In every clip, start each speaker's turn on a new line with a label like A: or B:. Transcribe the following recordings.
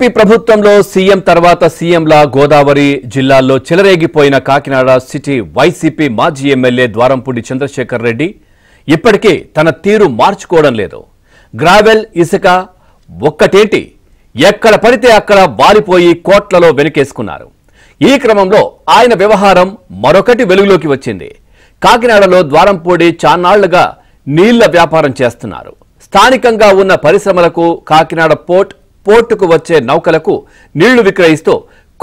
A: YCP ప్రభుత్వంలో CM తర్వాత సీఎంలా గోదావరి జిల్లాల్లో చెలరేగిపోయిన కాకినాడ సిటీ వైసీపీ మాజీ ఎమ్మెల్యే ద్వారంపూడి చంద్రశేఖర్ రెడ్డి ఇప్పటికీ తన తీరు మార్చుకోవడం లేదు. గ్రావెల్ ఇసుక ఒక్కటేంటి ఎక్కడ పడితే అక్కడ వాలిపోయి కోట్లలో వెనుకేసుకున్నారు. ఈ క్రమంలో ఆయన వ్యవహారం మరొకటి వెలుగులోకి వచ్చింది. కాకినాడలో ద్వారంపూడి చాన్నాళ్లుగా నీళ్ల వ్యాపారం చేస్తున్నారు. స్థానికంగా ఉన్న పరిశ్రమలకు కాకినాడ పోర్టుకు వచ్చే నౌకలకు నీళ్లు విక్రయిస్తూ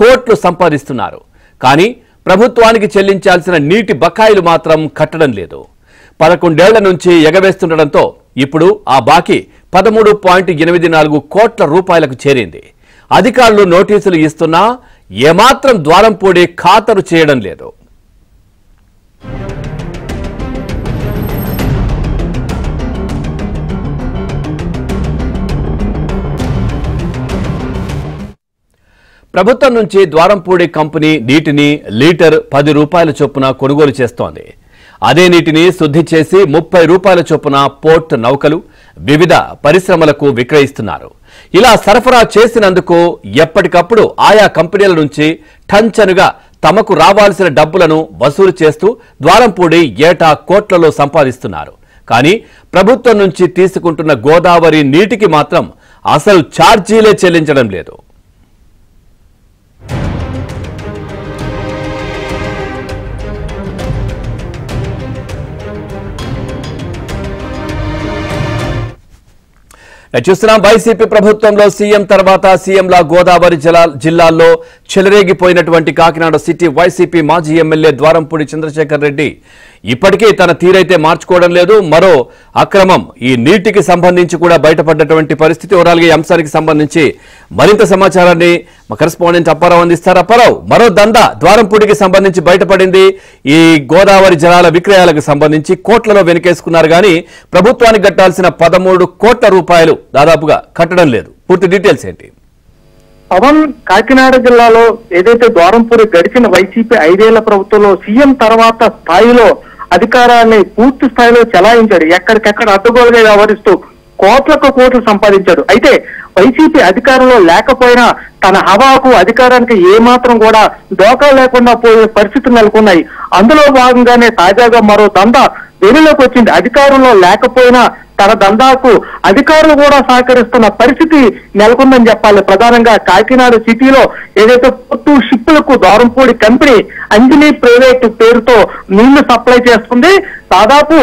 A: కోట్లు సంపాదిస్తున్నారు. కానీ ప్రభుత్వానికి చెల్లించాల్సిన నీటి బకాయిలు మాత్రం కట్టడం లేదు. 11 ఏళ్ల నుంచి ఎగవేస్తుండటంతో ఇప్పుడు ఆ బాకీ 13.84 కోట్ల రూపాయలకు చేరింది. అధికారులు నోటీసులు ఇస్తున్నా ఏమాత్రం ద్వారంపూడి ఖాతరు చేయడం లేదు. ప్రభుత్వం నుంచి ద్వారంపూడి కంపెనీ నీటిని లీటర్ 10 రూపాయల చొప్పున కొనుగోలు చేస్తోంది. అదే నీటిని శుద్ధి చేసి 30 రూపాయల చొప్పున పోర్ట్ నౌకలు వివిధ పరిశ్రమలకు విక్రయిస్తున్నారు. ఇలా సరఫరా చేసినందుకు ఎప్పటికప్పుడు ఆయా కంపెనీల నుంచి టంచనుగా తమకు రావాల్సిన డబ్బులను వసూలు చేస్తూ ద్వారంపూడి ఏటా కోట్లలో సంపాదిస్తున్నారు. కానీ ప్రభుత్వం నుంచి తీసుకుంటున్న గోదావరి నీటికి మాత్రం అసలు ఛార్జీలే చెల్లించడం లేదు. చూస్తున్నాం, వైసీపీ ప్రభుత్వంలో సీఎం తర్వాత సీఎంలా గోదావరి జిల్లాల్లో చెలరేగిపోయినటువంటి కాకినాడ సిటీ వైసీపీ మాజీ ఎమ్మెల్యే ద్వారంపూడి చంద్రశేఖర్ రెడ్డి ఇప్పటికీ తన తీరైతే మార్చుకోవడం లేదు. మరో అక్రమం ఈ నీటికి సంబంధించి కూడా బయటపడ్డటువంటి పరిస్థితి. ఓవరాల్గా ఈ అంశానికి సంబంధించి మరింత సమాచారాన్ని మా కరెస్పాండెంట్ అప్పారావు అందిస్తారు. అప్పారావు, మరో దందా ద్వారంపూడికి సంబంధించి బయటపడింది. ఈ గోదావరి జలాల విక్రయాలకు సంబంధించి కోట్లలో వెనుకేసుకున్నారు. కానీ ప్రభుత్వానికి కట్టాల్సిన 13 కోట్ల రూపాయలు దాదాపుగా కట్టడం లేదు. పూర్తి డీటెయిల్స్ ఏంటి?
B: పవన్, కాకినాడ జిల్లాలో ఏదైతే ద్వారంపూడి గడిచిన వైసీపీ 5 ఏళ్ల ప్రభుత్వంలో సీఎం తర్వాత స్థాయిలో అధికారాన్ని పూర్తి స్థాయిలో చెలాయించాడు. ఎక్కడికెక్కడ అడ్డగోలుగా వ్యవహరిస్తూ కోట్లు సంపాదించాడు. అయితే వైసీపీ అధికారంలో లేకపోయినా తన హవాకు అధికారానికి ఏమాత్రం కూడా డోకా లేకుండా పోయే పరిస్థితులు నెలకొన్నాయి. అందులో భాగంగానే తాజాగా మరో దందా వెలుగులోకి వచ్చింది. అధికారంలో లేకపోయినా తన దందాకు అధికారులు కూడా సహకరిస్తున్న పరిస్థితి నెలకొందని చెప్పాలి. ప్రధానంగా కాకినాడ సిటీలో ఏదైతే పోర్టు షిప్పులకు ద్వారంపూడి కంపెనీ అంజనీ ప్రైవేట్ పేరుతో నీళ్లు సప్లై చేస్తుంది. దాదాపు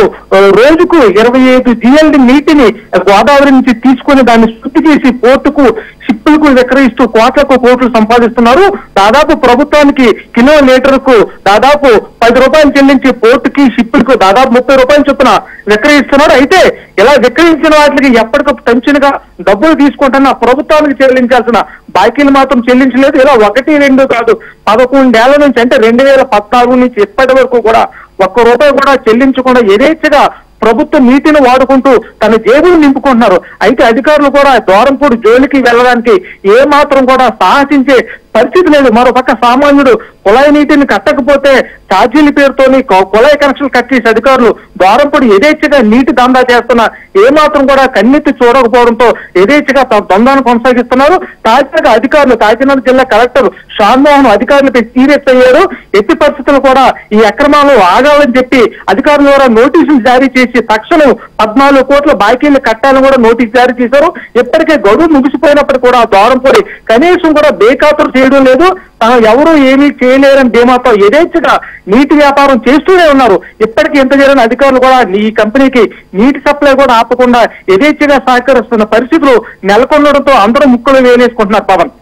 B: రోజుకు 25 GLD నీటిని గోదావరి నుంచి తీసుకుని దాన్ని శుద్ధి చేసి పోర్టుకు షిప్పులకు విక్రయిస్తూ కోట్లు సంపాదిస్తున్నారు. దాదాపు ప్రభుత్వానికి కిలో లీటర్కు దాదాపు 10 రూపాయలు చెల్లించి పోర్టుకి షిప్పులకు దాదాపు 30 రూపాయలు చొప్పున విక్రయిస్తున్నారు. అయితే ఇలా విక్రయించిన వాటికి ఎప్పటికప్పుడు టెన్షన్గా డబ్బులు తీసుకుంటున్న ప్రభుత్వానికి చెల్లించాల్సిన బాకీలు మాత్రం చెల్లించలేదు. ఇలా 1, 2 కాదు, 11 ఏళ్ల నుంచి అంటే 2014 నుంచి ఇప్పటి వరకు కూడా 1 రూపాయి కూడా చెల్లించకుండా యథేచ్ఛగా ప్రభుత్వ నీటిని వాడుకుంటూ తన జేబులు నింపుకుంటున్నారు. అయితే అధికారులు కూడా ద్వారంపూడి జోలికి వెళ్ళడానికి ఏ మాత్రం కూడా సాహసించే పరిస్థితి లేదు. మరోపక్క సామాన్యుడు కుళాయి నీటిని కట్టకపోతే ఛార్జీల పేరుతోని కుళాయి కనెక్షన్ కట్టేసి అధికారులు ద్వారంపూడి యథేచ్ఛగా నీటి దందా చేస్తున్న ఏమాత్రం కూడా కన్నెత్తి చూడకపోవడంతో యథేచ్ఛగా దందాను కొనసాగిస్తున్నారు. తాజాగా అధికారులు కాకినాడ జిల్లా కలెక్టర్ షాన్మోహన్ అధికారులపై సీరియస్ అయ్యారు. ఎట్టి పరిస్థితులు కూడా ఈ అక్రమాలు ఆగాలని చెప్పి అధికారుల ద్వారా నోటీసులు జారీ చేసి తక్షణం 14 కోట్ల బాకీలు కట్టాలని కూడా నోటీసు జారీ చేశారు. ఇప్పటికే గడువు ముగిసిపోయినప్పటికీ కూడా ద్వారంపూడి కనీసం కూడా బేఖాతరు చేయడం లేదు. తాను ఎవరూ ఏమీ చేయలేరని ధీమాతో యథేచ్ఛగా నీటి వ్యాపారం చేస్తూనే ఉన్నారు. ఇప్పటికీ ఎంత జరిగిన అధికారులు కూడా ఈ కంపెనీకి నీటి సప్లై కూడా ఆపకుండా యథేచ్ఛగా సహకరిస్తున్న పరిస్థితులు నెలకొనడంతో అందరూ ముక్కలు వేలేసుకుంటున్నారు. Pavan,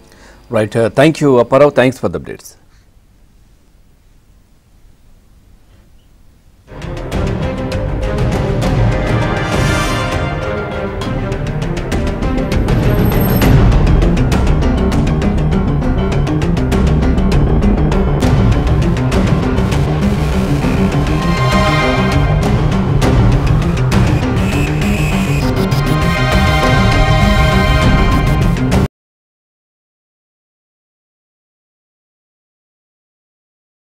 A: right, thank you Apparao, thanks for the updates.